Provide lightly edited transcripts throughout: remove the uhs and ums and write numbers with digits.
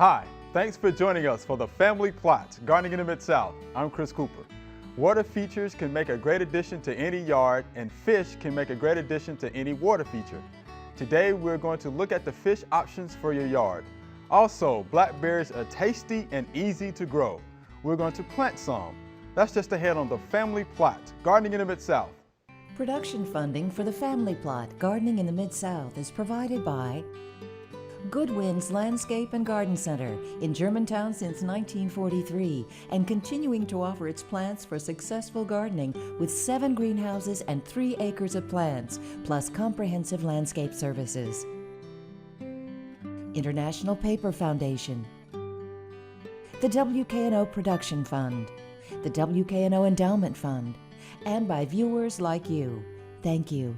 Hi, thanks for joining us for the Family Plot, Gardening in the Mid-South. I'm Chris Cooper. Water features can make a great addition to any yard, and fish can make a great addition to any water feature. Today, we're going to look at the fish options for your yard. Also, blackberries are tasty and easy to grow. We're going to plant some. That's just ahead on the Family Plot, Gardening in the Mid-South. Production funding for the Family Plot, Gardening in the Mid-South is provided by Goodwin's Landscape and Garden Center in Germantown since 1943 and continuing to offer its plants for successful gardening with 7 greenhouses and 3 acres of plants, plus comprehensive landscape services. International Paper Foundation, the WKNO Production Fund, the WKNO Endowment Fund, and by viewers like you. Thank you.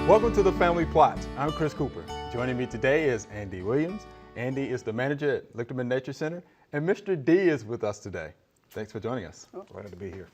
Welcome to the Family Plot. I'm Chris Cooper. Joining me today is Andy Williams. Andy is the manager at Lichterman Nature Center, and Mr. D is with us today. Thanks for joining us. Oh, glad to be here.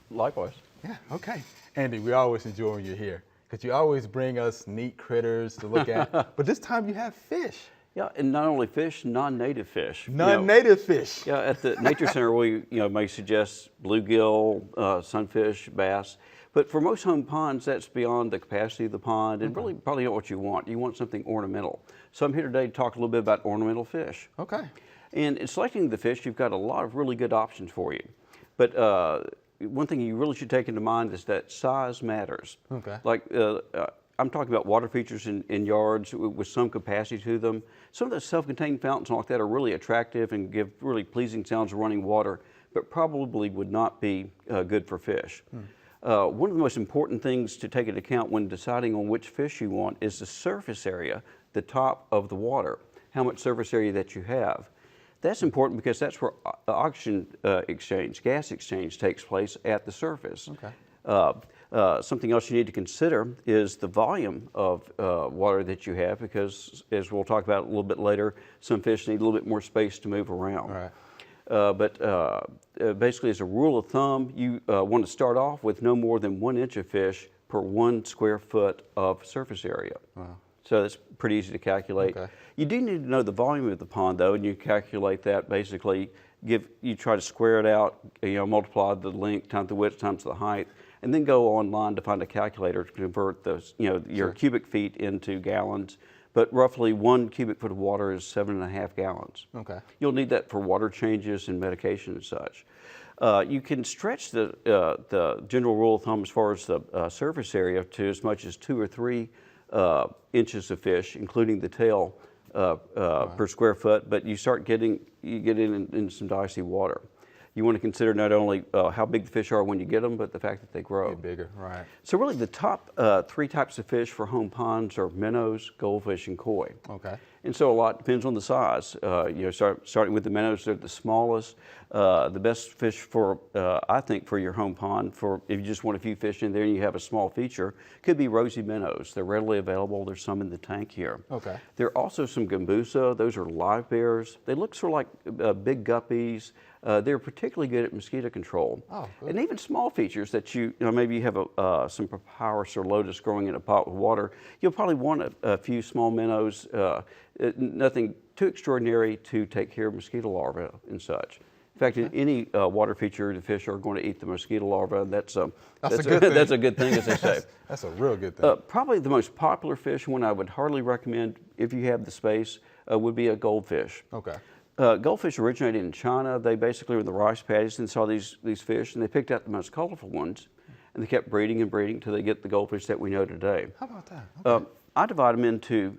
Likewise. Yeah, okay. Andy, we always enjoy when you're here because you always bring us neat critters to look at, but this time you have fish. Yeah, and not only fish, non-native fish. Non-native fish. Yeah, at the Nature Center, we may suggest bluegill, sunfish, bass. But for most home ponds, that's beyond the capacity of the pond and really probably not what you want. You want something ornamental. So I'm here today to talk a little bit about ornamental fish. Okay. And in selecting the fish, you've got a lot of really good options for you. But one thing you really should take into mind is that size matters. Okay. Like I'm talking about water features in yards with some capacity to them. Some of the self-contained fountains like that are really attractive and give really pleasing sounds of running water, but probably would not be good for fish. One of the most important things to take into account when deciding on which fish you want is the surface area, the top of the water, how much surface area that you have. That's important because that's where oxygen exchange, gas exchange takes place at the surface. Okay. Something else you need to consider is the volume of water that you have because, as we'll talk about a little bit later, some fish need a little bit more space to move around. All right. Basically, as a rule of thumb, you want to start off with no more than 1 inch of fish per 1 square foot of surface area. Wow. So that's pretty easy to calculate. Okay. You do need to know the volume of the pond, though, and you calculate that basically. You try to square it out, multiply the length times the width times the height, and then go online to find a calculator to convert those, your cubic feet into gallons. But roughly 1 cubic foot of water is 7.5 gallons. Okay. You'll need that for water changes and medication and such. You can stretch the general rule of thumb as far as the surface area to as much as 2 or 3 inches of fish, including the tail per square foot. But you get in some dicey water. You want to consider not only how big the fish are when you get them, but the fact that they grow. Get bigger, right. So really the top 3 types of fish for home ponds are minnows, goldfish, and koi. Okay. And so a lot depends on the size. Starting with the minnows, they're the smallest. The best fish for, I think, for your home pond, for if you just want a few fish in there and you have a small feature, could be rosy minnows. They're readily available. There's some in the tank here. Okay. There are also some gambusa. Those are live bears. They look sort of like big guppies. They're particularly good at mosquito control. Oh, good. And even small features that maybe you have some papyrus or lotus growing in a pot with water, you'll probably want a few small minnows, nothing too extraordinary to take care of mosquito larvae and such. In fact, in any water feature, the fish are going to eat the mosquito larvae. That's a good thing. That's a good thing, as they say. That's a real good thing. Probably the most popular fish, one I would hardly recommend if you have the space, would be a goldfish. Okay. Goldfish originated in China. They basically were in the rice paddies and saw these fish, and they picked out the most colorful ones, and they kept breeding and breeding until they get the goldfish that we know today. How about that? Okay. I divide them into,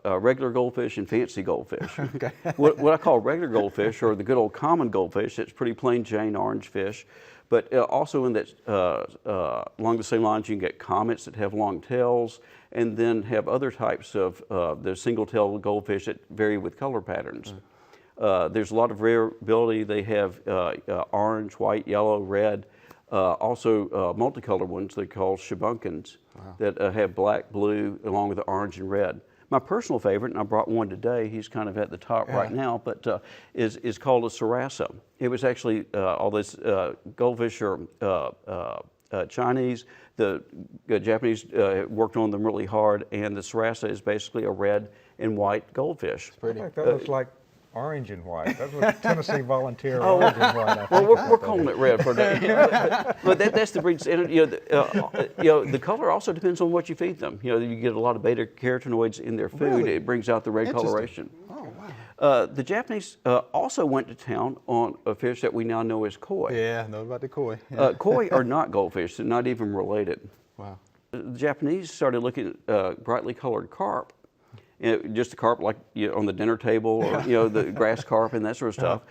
regular goldfish and fancy goldfish. Okay. What I call regular goldfish, or the good old common goldfish, it's pretty plain Jane orange fish. But also in that, along the same lines, you can get comets that have long tails, and then have other types of the single-tailed goldfish that vary with color patterns. There's a lot of variability. They have orange, white, yellow, red. Also multicolored ones they call shibunkins that have black, blue, along with the orange and red. My personal favorite, and I brought one today, he's kind of at the top right now, but is called a Sarasa. It was actually, all this goldfish are Chinese. The Japanese worked on them really hard, and the Sarasa is basically a red and white goldfish. I think that looks like orange and white. That's what Tennessee Volunteer orange and white. I Well, think we're calling it red for that. But that's the breed. The color also depends on what you feed them. You get a lot of beta carotenoids in their food. Really? It brings out the red Interesting. coloration. Oh, wow. The Japanese also went to town on a fish that we now know as koi. Yeah, know about the koi. Koi are not goldfish. They're not even related. Wow. The Japanese started looking at brightly colored carp. Just a carp like on the dinner table, or the grass carp and that sort of stuff,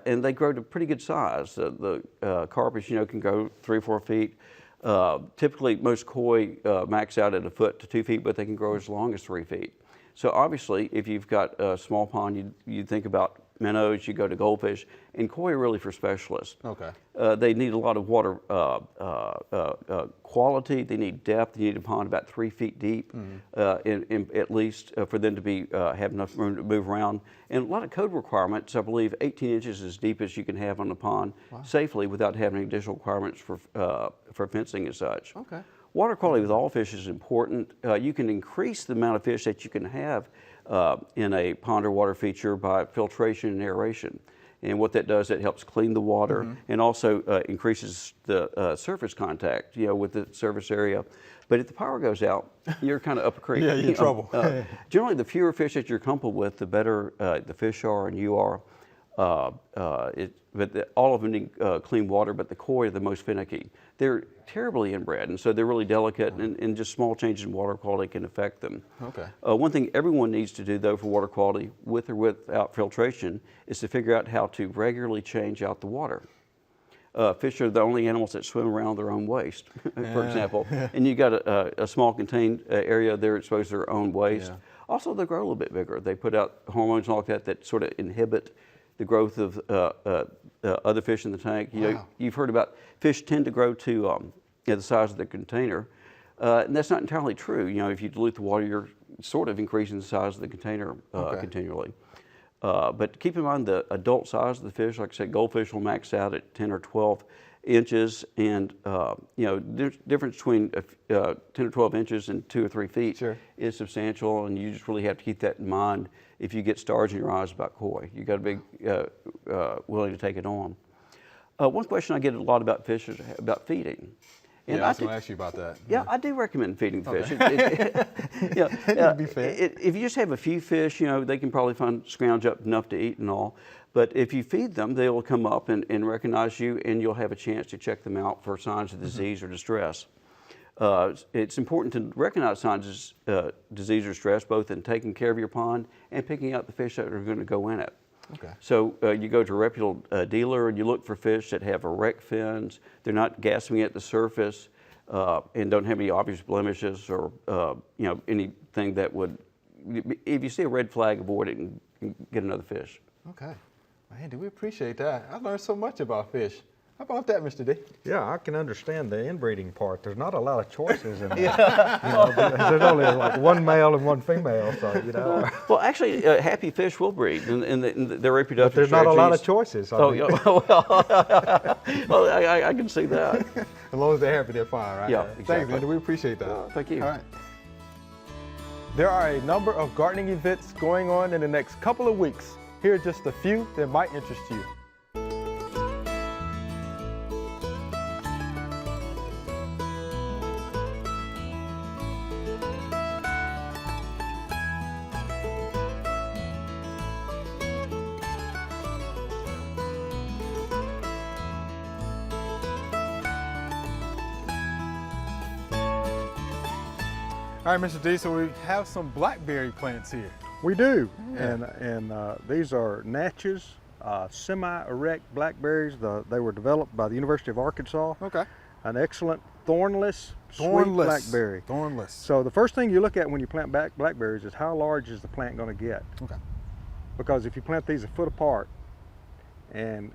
and they grow to pretty good size. The carp, as you know, can go 3 or 4 feet. Typically, most koi max out at 1 foot to 2 feet, but they can grow as long as 3 feet. So obviously, if you've got a small pond, you think about minnows, you go to goldfish, and koi are really for specialists. Okay. They need a lot of water quality. They need depth. You need a pond about 3 feet deep, at least, for them to be have enough room to move around. And a lot of code requirements. I believe 18 inches is as deep as you can have on a pond safely without having additional requirements for fencing and such. Okay. Water quality with all fish is important. You can increase the amount of fish that you can have in a pond or water feature by filtration and aeration. And what that does, it helps clean the water and also increases the surface contact, with the surface area. But if the power goes out, you're kind of up a creek. Yeah, you're in trouble. Generally, the fewer fish that you're comfortable with, the better the fish are and you are. All of them need clean water, but the koi are the most finicky. They're terribly inbred, and so they're really delicate, and just small changes in water quality can affect them. Okay. One thing everyone needs to do, though, for water quality, with or without filtration, is to figure out how to regularly change out the water. Fish are the only animals that swim around their own waste, for example. And you got a small contained area, they're exposed to their own waste. Yeah. Also, they grow a little bit bigger. They put out hormones and all that sort of inhibit the growth of other fish in the tank. You've heard about fish tend to grow to the size of the container, and that's not entirely true. If you dilute the water, you're sort of increasing the size of the container continually. But keep in mind the adult size of the fish. Like I said, goldfish will max out at 10 or 12 inches, and the difference between 10 or 12 inches and 2 or 3 feet is substantial, and you just really have to keep that in mind if you get stars in your eyes about koi. You got to be willing to take it on. One question I get a lot about fish is about feeding. And I was going to ask you about that. Yeah, I do recommend feeding the fish. Be fed. If you just have a few fish, they can probably scrounge up enough to eat and all. But if you feed them, they will come up and recognize you, and you'll have a chance to check them out for signs of disease or distress. It's important to recognize signs of disease or stress, both in taking care of your pond and picking out the fish that are going to go in it. Okay. So you go to a reputable dealer and you look for fish that have erect fins, they're not gasping at the surface, and don't have any obvious blemishes or anything that would, if you see a red flag, avoid it and get another fish. Okay. Andy, we appreciate that. I learned so much about fish. How about that, Mr. D? Yeah, I can understand the inbreeding part. There's not a lot of choices in that. There's only like one male and one female, so Well, actually, happy fish will breed, and their reproductive But there's not a lot of strategies- choices. Well, I can see that. As long as they're happy, they're fine, right? Yeah, Thanks, exactly. Andy. We appreciate that. Thank you. All right. There are a number of gardening events going on in the next couple of weeks. Here are just a few that might interest you. All right, Mr. D, so we have some blackberry plants here. We do, and these are Natchez semi-erect blackberries. They were developed by the University of Arkansas. Okay. An excellent thornless, sweet blackberry. Thornless. So the first thing you look at when you plant blackberries is how large is the plant going to get. Okay. Because if you plant these a foot apart, and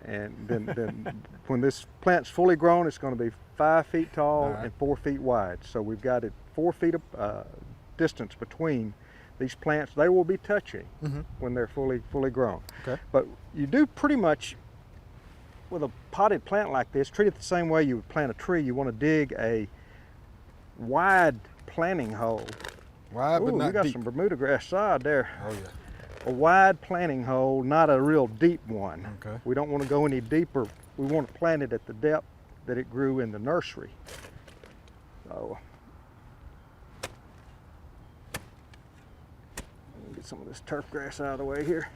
then when this plant's fully grown, it's going to be 5 feet tall and 4 feet wide. So we've got it 4 feet of distance between these plants, they will be touching when they're fully grown. Okay. But you do pretty much, with a potted plant like this, treat it the same way you would plant a tree. You want to dig a wide planting hole. Wide but Ooh, not you got deep. some Bermuda grass sod there. Oh yeah. A wide planting hole, not a real deep one. Okay. We don't want to go any deeper. We want to plant it at the depth that it grew in the nursery. So, let me get some of this turf grass out of the way here.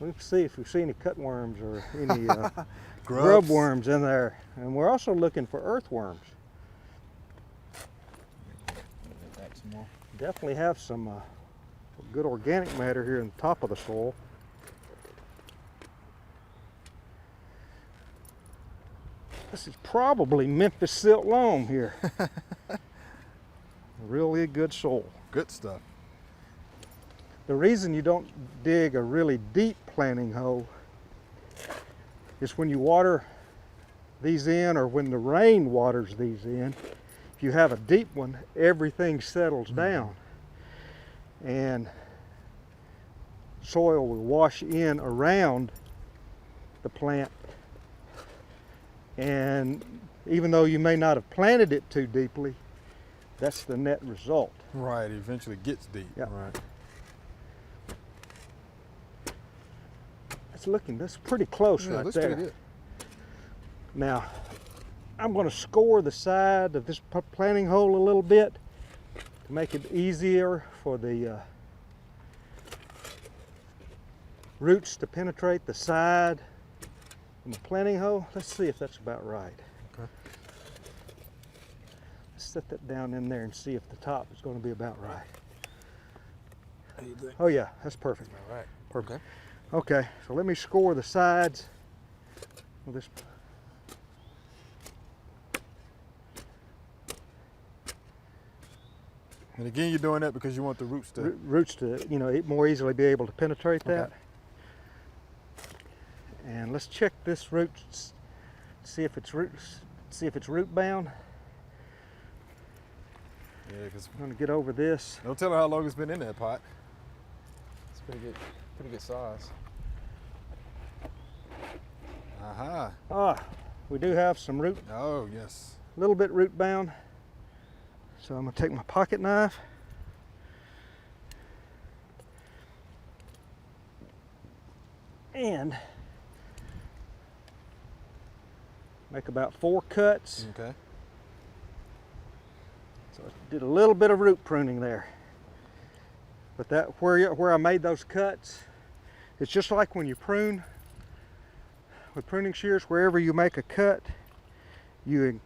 We can see if we see any cutworms or any grub worms in there. And we're also looking for earthworms. Back some more. Definitely have some good organic matter here in the top of the soil. This is probably Memphis silt loam here. Really good soil. Good stuff. The reason you don't dig a really deep planting hole is when you water these in, or when the rain waters these in, if you have a deep one, everything settles down and soil will wash in around the plant. And even though you may not have planted it too deeply, that's the net result. Right, it eventually gets deep. Yeah. Right. That's pretty close Yeah, right looks there. pretty good. Now, I'm going to score the side of this planting hole a little bit to make it easier for the roots to penetrate the side of the planting hole. Let's see if that's about right. Okay. Let's set that down in there and see if the top is going to be about right. How you think? Oh yeah, that's perfect. All right. Perfect. Okay, so let me score the sides of this. And again, you're doing that because you want the roots to. Roots to, more easily be able to penetrate that. Okay. And let's check this root, see if it's root bound. Yeah, because I'm going to get over this. don't tell her how long it's been in that pot. It's pretty good size. Aha. We do have some root, Oh yes. a little bit root bound. So I'm going to take my pocket knife. And make about 4 cuts. Okay. So I did a little bit of root pruning there. But that where I made those cuts, it's just like when you prune with pruning shears. Wherever you make a cut, you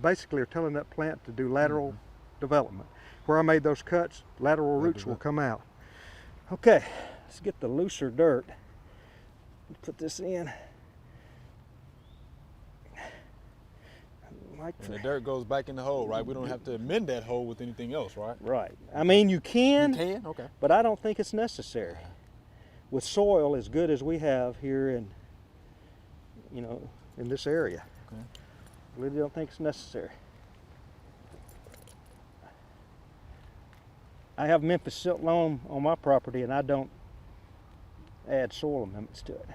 basically are telling that plant to do lateral development. Where I made those cuts, lateral roots will come out. Okay, let's get the looser dirt. Put this in. And the dirt goes back in the hole, right? We don't have to amend that hole with anything else, right? Right. I mean, you can, You can? Okay. but I don't think it's necessary. With soil as good as we have here in this area. Okay. I really don't think it's necessary. I have Memphis silt loam on my property and I don't add soil amendments to it.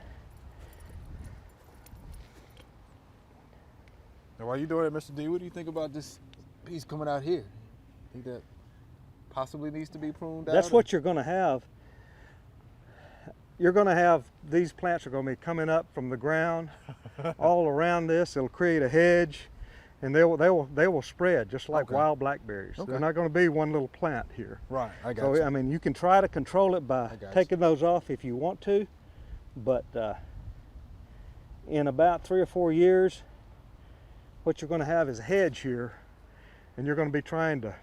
Now, while you're doing it, Mr. D, what do you think about this piece coming out here? Think that possibly needs to be pruned out? That's what you're going to have. You're going to have, these plants are going to be coming up from the ground all around this. It'll create a hedge, and they will spread just like Okay. wild blackberries. Okay. They're not going to be one little plant here. Right, I got So you. I mean, you can try to control it by I got you. taking those off if you want to, but in about 3 or 4 years, what you're going to have is a hedge here, and you're going to be trying to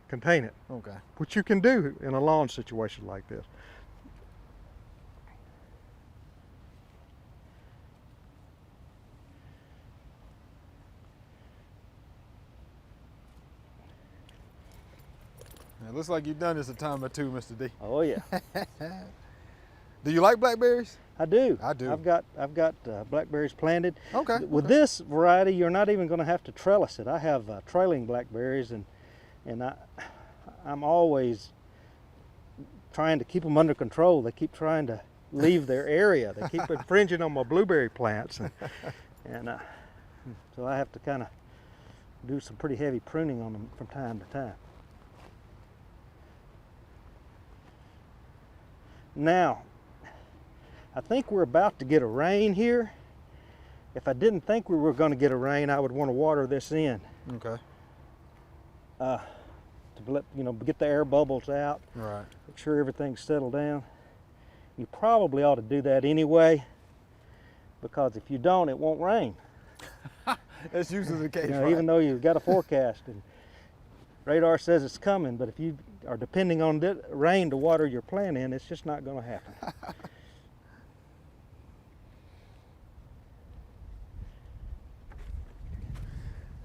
contain it, Okay. which you can do in a lawn situation like this. It looks like you've done this a time or two, Mr. D. Oh yeah, Do you like blackberries? I do. I do. I've got blackberries planted. Okay. With this variety, you're not even going to have to trellis it. I have trailing blackberries, and and I'm always trying to keep them under control. They keep trying to leave their area. They keep infringing on my blueberry plants, and so I have to kind of do some pretty heavy pruning on them from time to time. Now, I think we're about to get a rain here. If I didn't think we were going to get a rain, I would want to water this in. Okay. To let, get the air bubbles out. Right. Make sure everything's settled down. You probably ought to do that anyway, because if you don't, it won't rain. That's usually the case, right? Even though you've got a forecast and radar says it's coming, but if you are depending on rain to water your plant in, it's just not going to happen.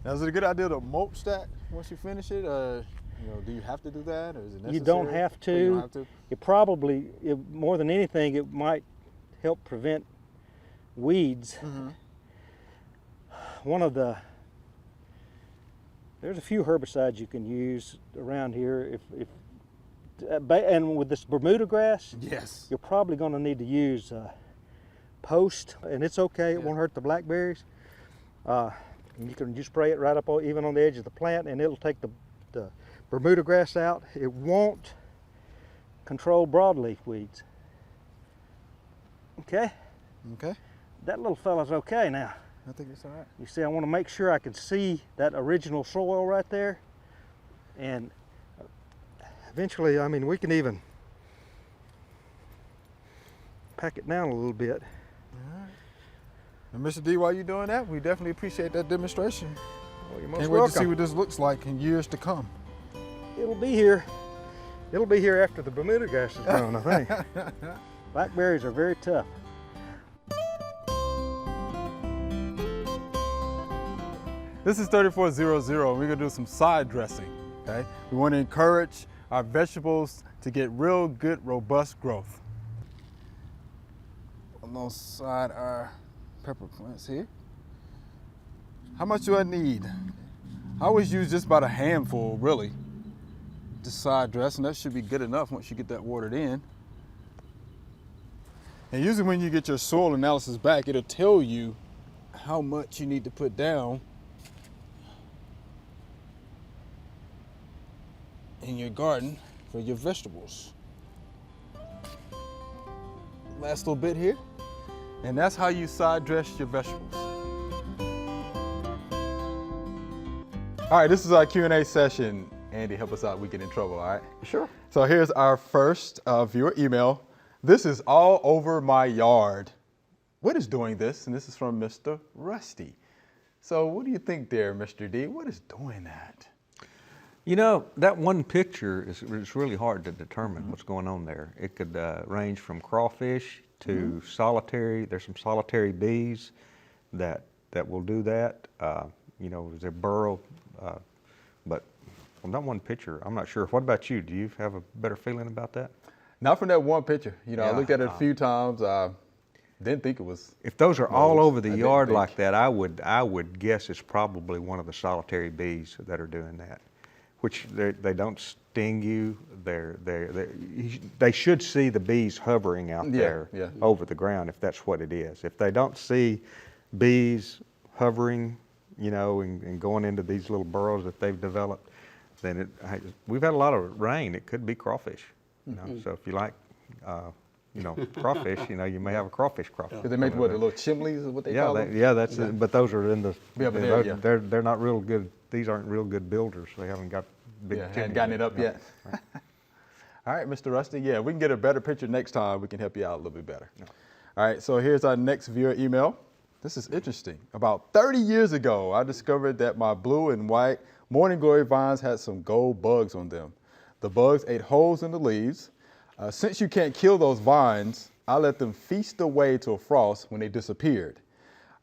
Now, is it a good idea to mulch that once you finish it? Do you have to do that, or is it necessary? You don't have to. You don't have to? It probably, more than anything, it might help prevent weeds. Mm-hmm. There's a few herbicides you can use around here. And with this Bermuda grass, Yes. you're probably going to need to use Post, and it's okay. It won't hurt the blackberries. You can just spray it right up even on the edge of the plant, and it'll take the Bermuda grass out. It won't control broadleaf weeds. Okay? Okay. That little fella's okay now. I think it's all right. You see, I want to make sure I can see that original soil right there. And eventually, we can even pack it down a little bit. All right. And Mr. D, while you're doing that, we definitely appreciate that demonstration. Well, you're most Can't wait to see welcome. what this looks like in years to come. It'll be here. It'll be here after the Bermuda grass is grown, I think. Blackberries are very tough. This is 3400, and we're gonna do some side dressing, okay? We wanna encourage our vegetables to get real good, robust growth. Alongside our pepper plants here. How much do I need? I always use just about a handful, really. Just side dress, and that should be good enough once you get that watered in. And usually when you get your soil analysis back, it'll tell you how much you need to put down in your garden for your vegetables. Last little bit here. And that's how you side dress your vegetables. All right, this is our Q&A session. Andy, help us out, we get in trouble, all right? Sure. So here's our first viewer email. This is all over my yard. What is doing this? And this is from Mr. Rusty. So what do you think there, Mr. D? What is doing that? That one picture is really hard to determine what's going on there. It could range from crawfish to solitary. There's some solitary bees that will do that. They burrow, but from that one picture, I'm not sure. What about you? Do you have a better feeling about that? Not from that one picture. I Yeah, looked at it a few times. Didn't think it was. If those are all over the I didn't yard think. like that, I would guess it's probably one of the solitary bees that are doing that. Which they don't sting you. They should see the bees hovering out there over the ground if that's what it is. If they don't see bees hovering, and going into these little burrows that they've developed, then we've had a lot of rain. It could be crawfish. So if you like, crawfish, you may have a crawfish. Because they make the little chimneys is what they call them? Yeah, that's it. But those are in the. They're not real good. These aren't real good builders. They haven't got big. Hadn't gotten it up yet. Right. All right, Mr. Rusty. Yeah, we can get a better picture next time. We can help you out a little bit better. All right, so here's our next viewer email. This is interesting. About 30 years ago, I discovered that my blue and white morning glory vines had some gold bugs on them. The bugs ate holes in the leaves. Since you can't kill those vines, I let them feast away till frost when they disappeared.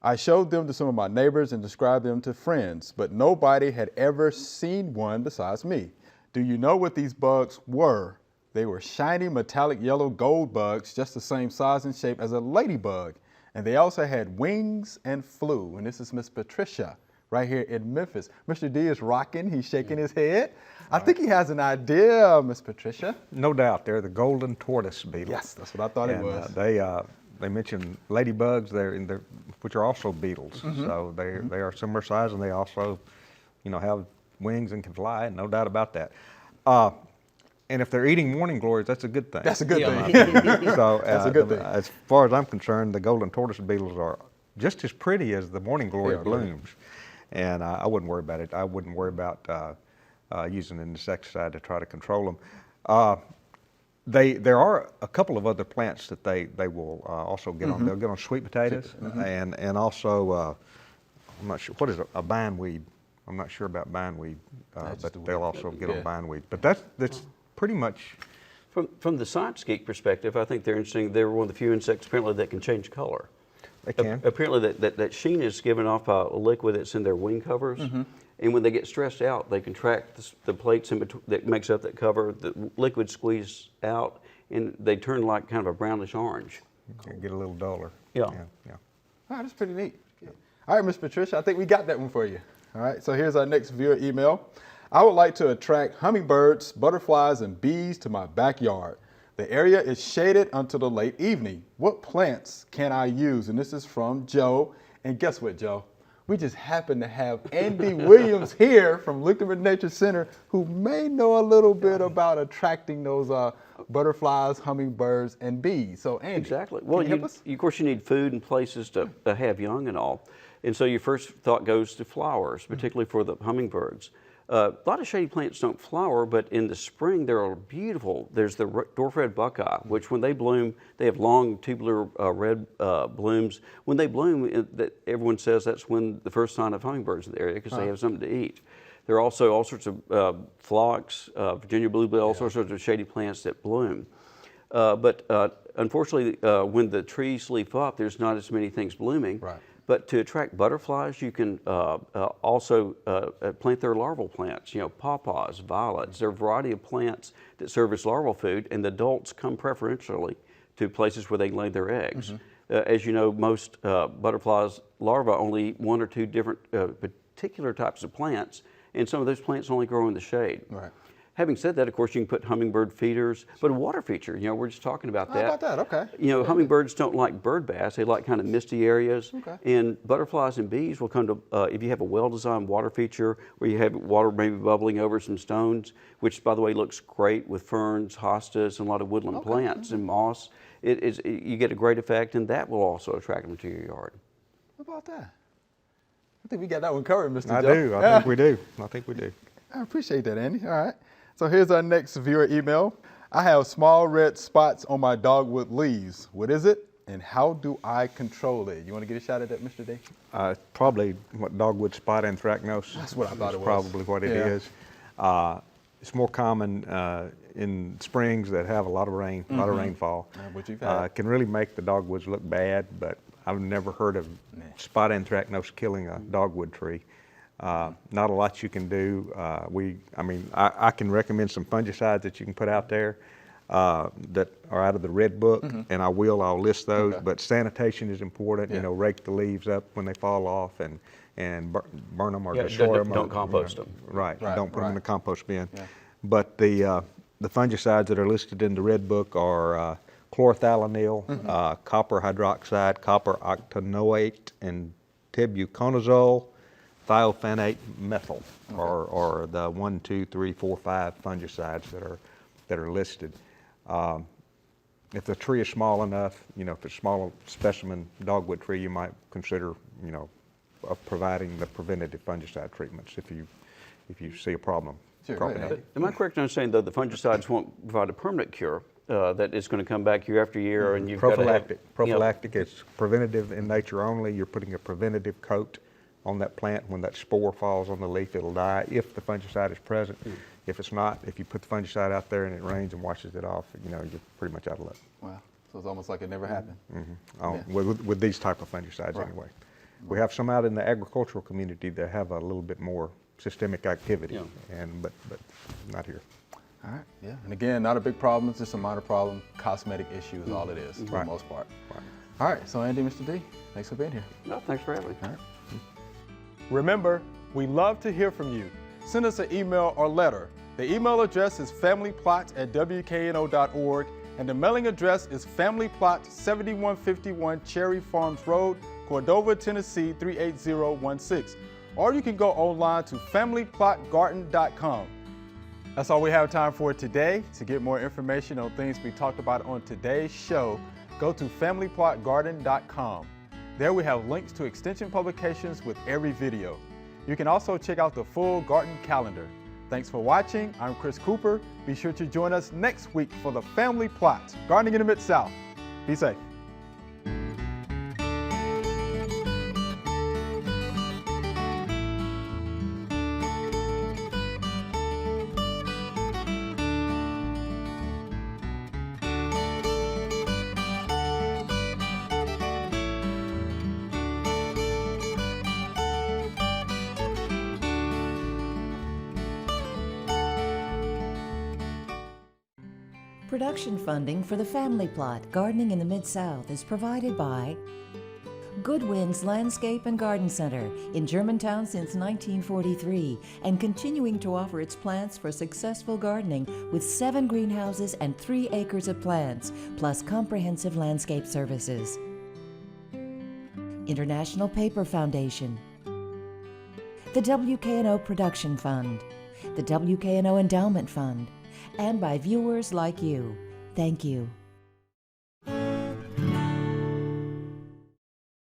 I showed them to some of my neighbors and described them to friends, but nobody had ever seen one besides me. Do you know what these bugs were? They were shiny metallic yellow gold bugs, just the same size and shape as a ladybug. And they also had wings and flew. And this is Miss Patricia right here in Memphis. Mr. D is rocking, he's shaking his head. I think he has an idea, Miss Patricia. No doubt, they're the golden tortoise beetle. Yes, that's what I thought it was. They mentioned ladybugs there, which are also beetles. So they are similar size, and they also, have wings and can fly. No doubt about that. And if they're eating morning glories, that's a good thing. That's a good thing. So That's a good thing. as far as I'm concerned, the golden tortoise beetles are just as pretty as the morning glory They are pretty. blooms. And I wouldn't worry about it. I wouldn't worry about using an insecticide to try to control them. There are a couple of other plants that they will also get on. They'll get on sweet potatoes and also, I'm not sure, what is a bindweed? I'm not sure about bindweed, but they'll also get on bindweed. But that's pretty much. From the science geek perspective, I think they're interesting. They're one of the few insects apparently that can change color. They can. Apparently that sheen is given off a liquid that's in their wing covers. And when they get stressed out, they contract the plates in between that makes up that cover. The liquid squeezes out, and they turn like kind of a brownish orange. Get a little duller. Yeah. All right, that's pretty neat. All right, Miss Patricia, I think we got that one for you. All right, so here's our next viewer email. I would like to attract hummingbirds, butterflies, and bees to my backyard. The area is shaded until the late evening. What plants can I use? And this is from Joe. And guess what, Joe? We just happen to have Andy Williams here from Leuchtturm Nature Center, who may know a little bit about attracting those butterflies, hummingbirds, and bees. So, Andy, Exactly. Well, can you help us? of course, you need food and places to have young and all. And so your first thought goes to flowers, particularly for the hummingbirds. A lot of shady plants don't flower, but in the spring they're beautiful. There's the dwarf red buckeye, which when they bloom, they have long tubular red blooms. When they bloom, everyone says that's when the first sign of hummingbirds in the area because they have something to eat. There are also all sorts of phlox, Virginia bluebell, all sorts of shady plants that bloom. But unfortunately, when the trees leaf up, there's not as many things blooming. Right. But to attract butterflies, you can also plant their larval plants, pawpaws, violets. There are a variety of plants that serve as larval food, and the adults come preferentially to places where they can lay their eggs. As you know, most butterflies' larvae only eat one or two different particular types of plants, and some of those plants only grow in the shade. Right. Having said that, of course, you can put hummingbird feeders, but a water feature, we're just talking about that. How about that? Okay. Hummingbirds don't like bird baths. They like kind of misty areas. Okay. And butterflies and bees will come to, if you have a well-designed water feature where you have water maybe bubbling over some stones, which, by the way, looks great with ferns, hostas, and a lot of woodland plants and moss, you get a great effect, and that will also attract them to your yard. How about that? I think we got that one covered, Mr. I Joe. do. I think we do. I think we do. I appreciate that, Andy. All right. So here's our next viewer email. I have small red spots on my dogwood leaves. What is it, and how do I control it? You want to get a shot at that, Mr. D? Probably what dogwood spot anthracnose. That's what I thought it was. Probably what it is. It's more common in springs that have a lot of rain, a lot of rainfall. What you've had. Can really make the dogwoods look bad, but I've never heard of spot anthracnose killing a dogwood tree. Not a lot you can do. I can recommend some fungicides that you can put out there that are out of the Red Book, and I'll list those. Okay. But sanitation is important. Yeah. Rake the leaves up when they fall off and burn them or destroy them. Don't compost them. Right. Right, Don't put them in right. the compost bin. Yeah. But the fungicides that are listed in the Red Book are chlorothalonil, copper hydroxide, copper octanoate, and tebuconazole, thiophanate methyl, or the 1, 2, 3, 4, 5 fungicides that are listed. If the tree is small enough, if it's a small specimen dogwood tree, you might consider, providing the preventative fungicide treatments if you see a problem Sure, cropping right. up. Am I correct in understanding, though, the fungicides won't provide a permanent cure, that it's going to come back year after year, and you've got to have, Prophylactic, it's preventative in nature only. You're putting a preventative coat on that plant. When that spore falls on the leaf, it'll die if the fungicide is present. If it's not, if you put the fungicide out there and it rains and washes it off, you're pretty much out of luck. Wow. So it's almost like it never happened. With these type of fungicides Right. anyway. We have some out in the agricultural community that have a little bit more systemic activity, but not here. All right. Yeah. And again, not a big problem. It's just a minor problem. Cosmetic issue is all it is for the most part. Right. All right. So Andy, Mr. D, thanks for being here. No, thanks for having me. All right. Remember, we love to hear from you. Send us an email or letter. The email address is familyplot@wkno.org, and the mailing address is Family Plot, 7151 Cherry Farms Road, Cordova, Tennessee 38016. Or you can go online to familyplotgarden.com. That's all we have time for today. To get more information on things we talked about on today's show, go to familyplotgarden.com. There we have links to extension publications with every video. You can also check out the full garden calendar. Thanks for watching. I'm Chris Cooper. Be sure to join us next week for the Family Plot, Gardening in the Mid-South. Be safe. Production funding for the Family Plot, Gardening in the Mid-South is provided by Good Winds Landscape and Garden Center in Germantown since 1943 and continuing to offer its plants for successful gardening with 7 greenhouses and 3 acres of plants, plus comprehensive landscape services. International Paper Foundation, the WKNO Production Fund, the WKNO Endowment Fund, and by viewers like you. Thank you.